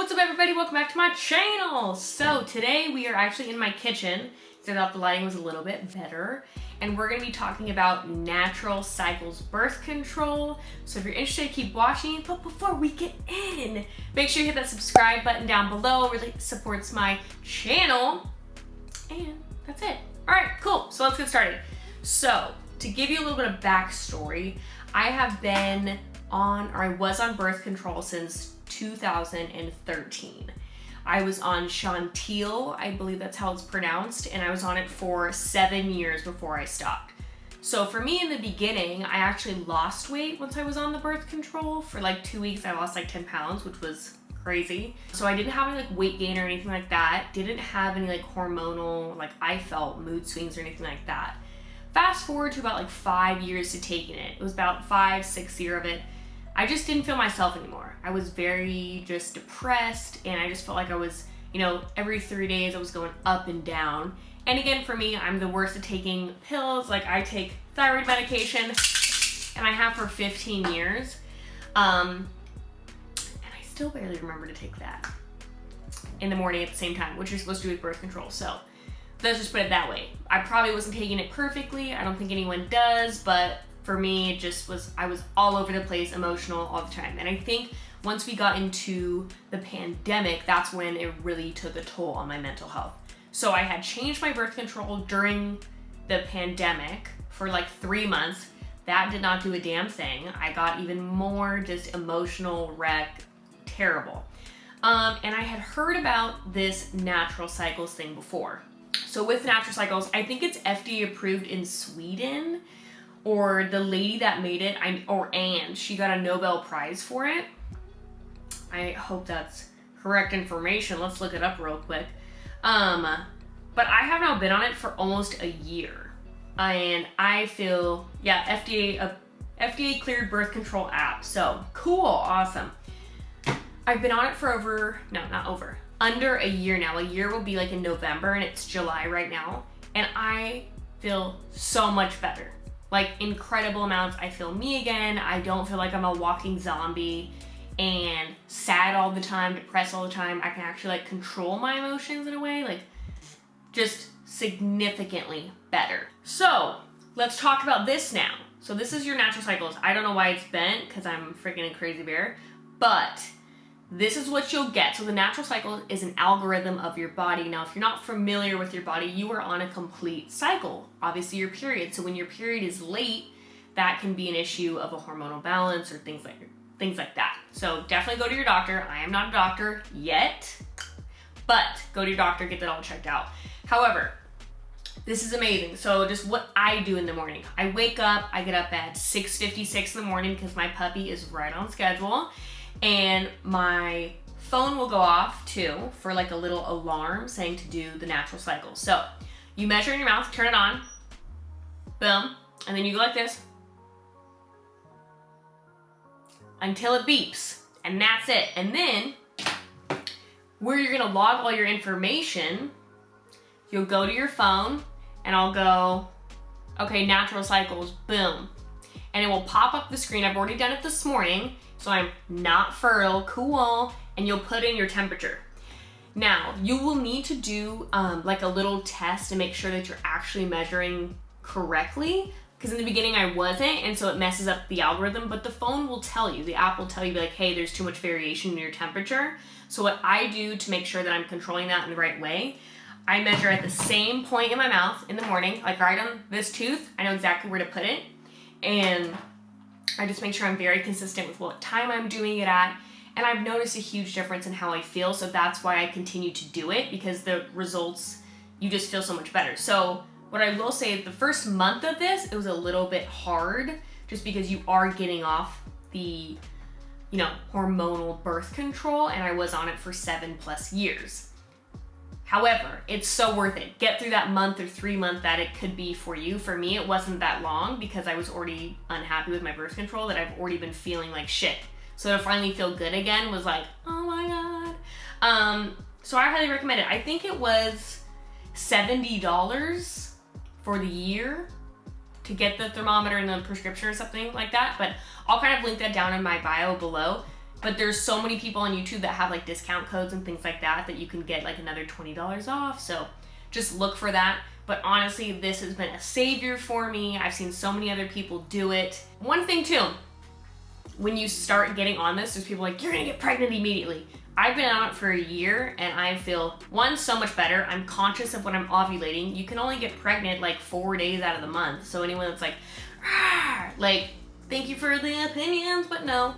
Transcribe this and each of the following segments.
What's up everybody, welcome back to my channel. So today we are actually in my kitchen, so I thought the lighting was a little bit better, and we're going to be talking about natural cycles birth control. So if you're interested, keep watching, but before we get in, make sure you hit that subscribe button down below. It really supports my channel, and that's it. Alright, cool, so let's get started. So to give you a little bit of backstory, I have been on, or I was on birth control since 2013. I was on Untitled, I believe that's how it's pronounced, and I was on it for 7 years before I stopped. So for me in the beginning, I actually lost weight once I was on the birth control. For like 2 weeks, I lost like 10 pounds, which was crazy. So I didn't have any like weight gain or anything like that. Didn't have any like hormonal, like I felt mood swings or anything like that. Fast forward to about like 5 years to taking it. It was about 5-6 years of it. I just didn't feel myself anymore. I was very just depressed, and I just felt like I was, you know, every 3 days I was going up and down. And again, for me, I'm the worst at taking pills. Like I take thyroid medication, and I have for 15 years. And I still barely remember to take that in the morning at the same time, which you're supposed to do with birth control. So let's just put it that way. I probably wasn't taking it perfectly. I don't think anyone does, but for me, it just was, I was all over the place, emotional all the time. And I think once we got into the pandemic, that's when it really took a toll on my mental health. So I had changed my birth control during the pandemic for like 3 months. That did not do a damn thing. I got even more just emotional wreck, terrible. And I had heard about this natural cycles thing before. So with natural cycles, I think it's FDA approved in Sweden, or the lady that made it, she got a Nobel Prize for it. I hope that's correct information. Let's look it up real quick. But I have now been on it for almost a year. And I feel, yeah, FDA cleared birth control app. So cool, awesome. I've been on it for under a year now. A year will be like in November, and it's July right now. And I feel so much better. Like incredible amounts. I feel me again. I don't feel like I'm a walking zombie and sad all the time, depressed all the time. I can actually like control my emotions in a way, like just significantly better. So let's talk about this now. So this is your natural cycles. I don't know why it's bent because I'm freaking a crazy bear, but this is what you'll get. So the natural cycle is an algorithm of your body. Now, if you're not familiar with your body, you are on a complete cycle. Obviously, your period. So when your period is late, that can be an issue of a hormonal balance or things like that. So definitely go to your doctor. I am not a doctor yet, but go to your doctor, get that all checked out. However, this is amazing. So just what I do in the morning. I wake up, I get up at 6:56 in the morning because my puppy is right on schedule. And my phone will go off too for like a little alarm saying to do the natural cycle. So you measure in your mouth, turn it on, boom, and then you go like this until it beeps, and that's it. And then where you're gonna log all your information, you'll go to your phone and I'll go, okay, natural cycles, boom. And it will pop up the screen. I've already done it this morning. So I'm not fertile, cool, and you'll put in your temperature. Now, you will need to do like a little test to make sure that you're actually measuring correctly, because in the beginning I wasn't, and so it messes up the algorithm, but the phone will tell you, the app will tell you like, hey, there's too much variation in your temperature. So what I do to make sure that I'm controlling that in the right way, I measure at the same point in my mouth in the morning, like right on this tooth, I know exactly where to put it, and I just make sure I'm very consistent with what time I'm doing it at. And I've noticed a huge difference in how I feel. So that's why I continue to do it, because the results, you just feel so much better. So what I will say, the first month of this, it was a little bit hard just because you are getting off the, you know, hormonal birth control, and I was on it for 7+ years. However, it's so worth it. Get through that month or 3 month that it could be for you. For me, it wasn't that long because I was already unhappy with my birth control, that I've already been feeling like shit. So to finally feel good again was like, oh my God. So I highly recommend it. I think it was $70 for the year to get the thermometer and the prescription or something like that. But I'll kind of link that down in my bio below. But there's so many people on YouTube that have like discount codes and things like that you can get like another $20 off. So just look for that. But honestly, this has been a savior for me. I've seen so many other people do it. One thing too, when you start getting on this, there's people like, you're gonna get pregnant immediately. I've been on it for a year and I feel, one, so much better. I'm conscious of when I'm ovulating. You can only get pregnant like 4 days out of the month. So anyone that's like, thank you for the opinions, but no.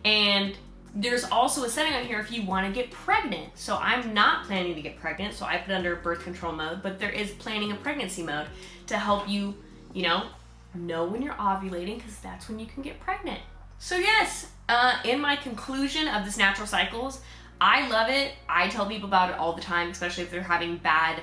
And there's also a setting on here if you want to get pregnant. So I'm not planning to get pregnant, so I put it under birth control mode, but there is planning a pregnancy mode to help you, know when you're ovulating, because that's when you can get pregnant. So yes, in my conclusion of this natural cycles, I love it. I tell people about it all the time, especially if they're having bad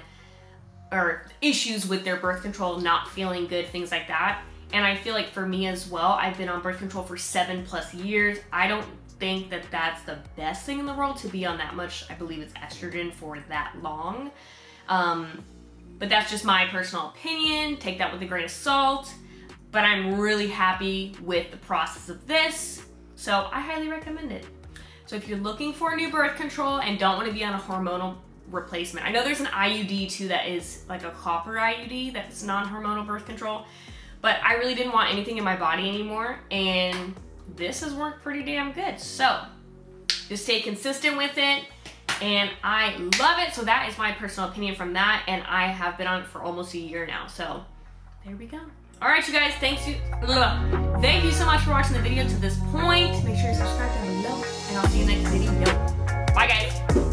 or issues with their birth control, not feeling good, things like that. And I feel like for me as well, I've been on birth control for 7+ years. I don't think that that's the best thing in the world to be on that much, I believe it's estrogen, for that long. But that's just my personal opinion. Take that with a grain of salt. But I'm really happy with the process of this, so I highly recommend it. So if you're looking for a new birth control and don't want to be on a hormonal replacement, I know there's an IUD too that is like a copper IUD that's non-hormonal birth control, but I really didn't want anything in my body anymore, and this has worked pretty damn good. So just stay consistent with it, and I love it. So that is my personal opinion from that, and I have been on it for almost a year now, so there we go. All right, you guys, thank you so much for watching the video to this point. Make sure you subscribe down below, and I'll see you next video. Bye, guys.